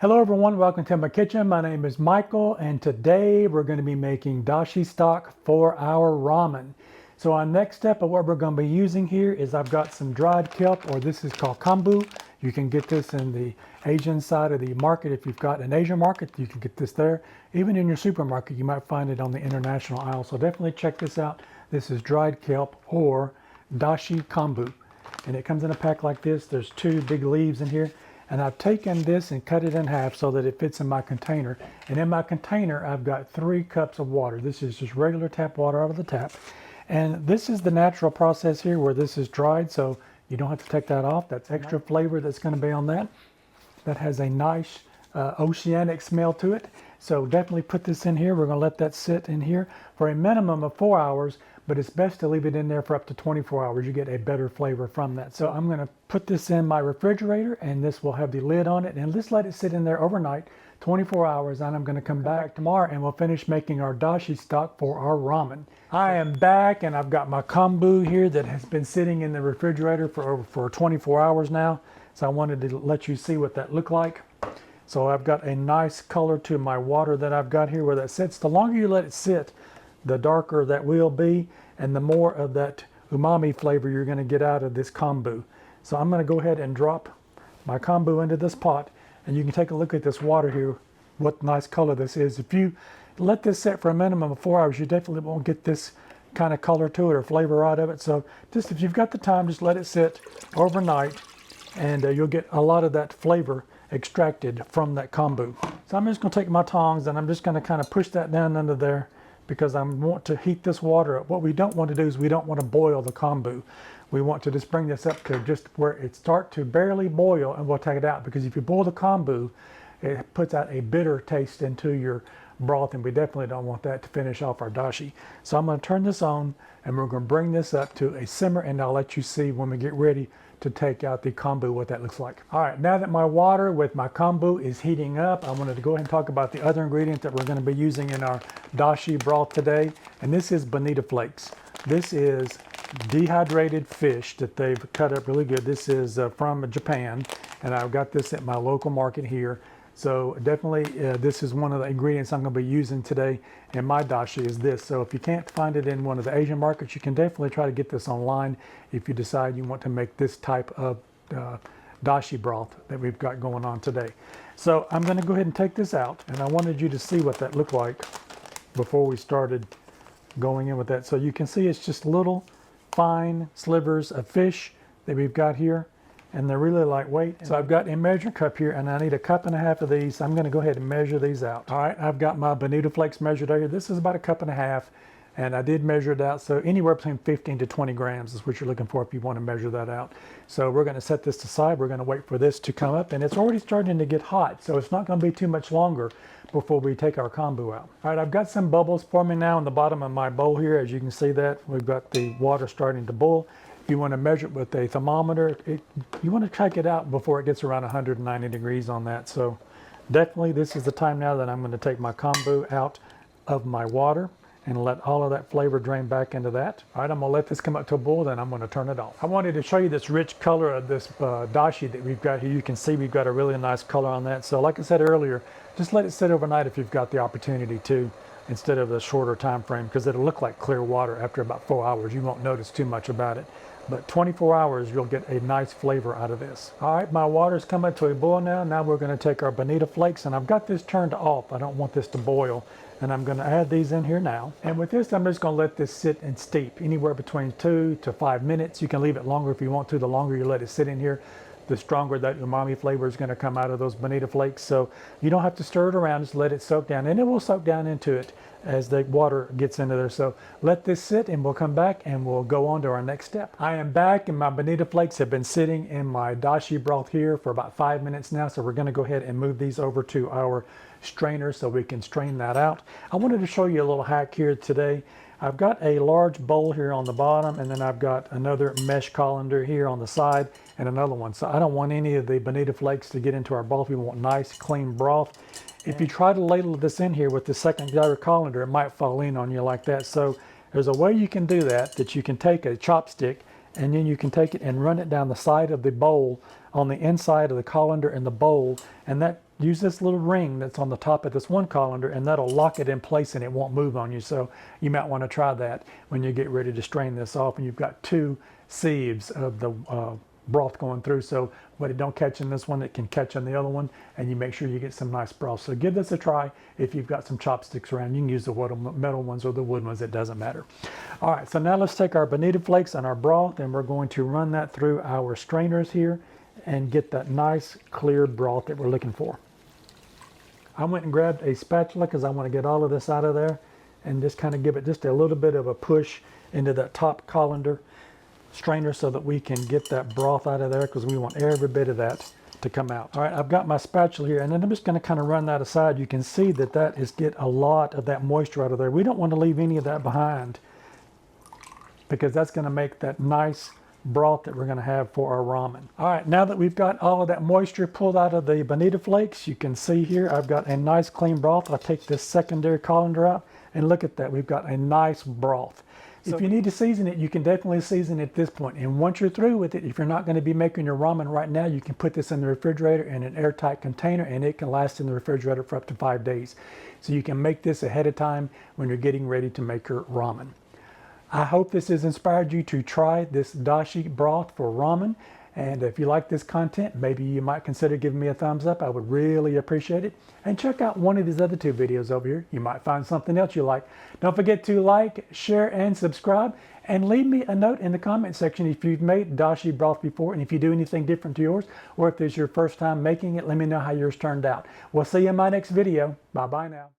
Hello everyone, welcome to my kitchen. My name is Michael and today we're going to be making dashi stock for our ramen. So our next step of what we're going to be using here is I've got some dried kelp, or this is called kombu. You can get this in the Asian side of the market. If you've got an Asian market, you can get this there. Even in your supermarket, you might find it on the international aisle. So definitely check this out. This is dried kelp or dashi kombu. And it comes in a pack like this. There's two big leaves in here. And I've taken this and cut it in half so that it fits in my container. And in my container, I've got 3 cups of water. This is just regular tap water out of the tap. And this is the natural process here where this is dried, so you don't have to take that off. That's extra flavor that's going to be on that. That has a nice oceanic smell to it. So definitely put this in here. We're going to let that sit in here for a minimum of 4 hours. But it's best to leave it in there for up to 24 hours. You get a better flavor from that. So I'm going to put this in my refrigerator, and this will have the lid on it, and just let it sit in there overnight, 24 hours, and I'm going to come back tomorrow and we'll finish making our dashi stock for our ramen. I am back, and I've got my kombu here that has been sitting in the refrigerator for 24 hours now. So I wanted to let you see what that looked like. So I've got a nice color to my water that I've got here where that sits. The longer you let it sit, the darker that will be, and the more of that umami flavor you're going to get out of this kombu. So I'm going to go ahead and drop my kombu into this pot, and you can take a look at this water here, what nice color this is. If you let this sit for a minimum of 4 hours, you definitely won't get this kind of color to it or flavor out of it. So just if you've got the time, just let it sit overnight, and you'll get a lot of that flavor extracted from that kombu. So I'm just going to take my tongs and I'm just going to kind of push that down under there, because I want to heat this water up. What we don't want to do is we don't want to boil the kombu. We want to just bring this up to just where it starts to barely boil, and we'll take it out, because if you boil the kombu, it puts out a bitter taste into your broth, and we definitely don't want that to finish off our dashi. So I'm going to turn this on, and we're going to bring this up to a simmer, and I'll let you see when we get ready to take out the kombu what that looks like. All right, now that my water with my kombu is heating up, I wanted to go ahead and talk about the other ingredient that we're going to be using in our dashi broth today, and this is bonita flakes. This is dehydrated fish that they've cut up really good. This is from Japan, and I've got this at my local market here. So definitely this is one of the ingredients I'm going to be using today in my dashi is this. So if you can't find it in one of the Asian markets, you can definitely try to get this online if you decide you want to make this type of dashi broth that we've got going on today. So I'm going to go ahead and take this out, and I wanted you to see what that looked like before we started going in with that. So you can see it's just little fine slivers of fish that we've got here, and they're really lightweight. So I've got a measuring cup here, and I need 1.5 cups of these. I'm going to go ahead and measure these out. All right, I've got my bonita flakes measured out here. This is about 1.5 cups, and I did measure it out. So anywhere between 15 to 20 grams is what you're looking for if you want to measure that out. So we're going to set this aside. We're going to wait for this to come up, and it's already starting to get hot, so it's not going to be too much longer before we take our kombu out. All right, I've got some bubbles forming now in the bottom of my bowl here. As you can see that, we've got the water starting to boil. If you want to measure it with a thermometer, you want to check it out before it gets around 190 degrees on that. So definitely this is the time now that I'm going to take my kombu out of my water and let all of that flavor drain back into that. All right, I'm going to let this come up to a boil, then I'm going to turn it off. I wanted to show you this rich color of this dashi that we've got here. You can see we've got a really nice color on that. So like I said earlier, just let it sit overnight if you've got the opportunity to, instead of the shorter time frame, because it'll look like clear water after about 4 hours. You won't notice too much about it. But 24 hours, you'll get a nice flavor out of this. All right, my water's coming to a boil now. Now we're going to take our bonita flakes, and I've got this turned off. I don't want this to boil, and I'm going to add these in here now. And with this, I'm just going to let this sit and steep anywhere between 2 to 5 minutes. You can leave it longer if you want to. The longer you let it sit in here, the stronger that umami flavor is going to come out of those bonita flakes. So you don't have to stir it around, just let it soak down, and it will soak down into it as the water gets into there. So let this sit, and we'll come back and we'll go on to our next step. I am back, and my bonita flakes have been sitting in my dashi broth here for about 5 minutes now. So we're going to go ahead and move these over to our strainer so we can strain that out. I wanted to show you a little hack here today. I've got a large bowl here on the bottom, and then I've got another mesh colander here on the side and another one. So I don't want any of the bonita flakes to get into our broth. We want nice, clean broth. If you try to ladle this in here with the secondary colander, it might fall in on you like that. So there's a way you can do that, that you can take a chopstick, and then you can take it and run it down the side of the bowl on the inside of the colander and the bowl, and that use this little ring that's on the top of this one colander, and that'll lock it in place and it won't move on you. So you might want to try that when you get ready to strain this off and you've got 2 sieves of the broth going through, so what it don't catch in this one, it can catch on the other one, and you make sure you get some nice broth. So give this a try. If you've got some chopsticks around, you can use the metal ones or the wood ones, it doesn't matter. All right, so now let's take our bonita flakes and our broth, and we're going to run that through our strainers here and get that nice clear broth that we're looking for. I went and grabbed a spatula because I want to get all of this out of there and just kind of give it just a little bit of a push into that top colander strainer so that we can get that broth out of there, because we want every bit of that to come out. All right, I've got my spatula here, and then I'm just going to kind of run that aside. You can see that that is get a lot of that moisture out of there. We don't want to leave any of that behind, because that's going to make that nice broth that we're going to have for our ramen. All right, now that we've got all of that moisture pulled out of the bonita flakes, you can see here I've got a nice clean broth. I'll take this secondary colander out, and look at that. We've got a nice broth. So if you need to season it, you can definitely season it at this point. And once you're through with it, if you're not going to be making your ramen right now, you can put this in the refrigerator in an airtight container, and it can last in the refrigerator for up to 5 days. So you can make this ahead of time when you're getting ready to make your ramen. I hope this has inspired you to try this dashi broth for ramen. And if you like this content, maybe you might consider giving me a thumbs up. I would really appreciate it. And check out one of these other 2 videos over here. You might find something else you like. Don't forget to like, share, and subscribe. And leave me a note in the comment section if you've made dashi broth before, and if you do anything different to yours, or if this is your first time making it, let me know how yours turned out. We'll see you in my next video. Bye-bye now.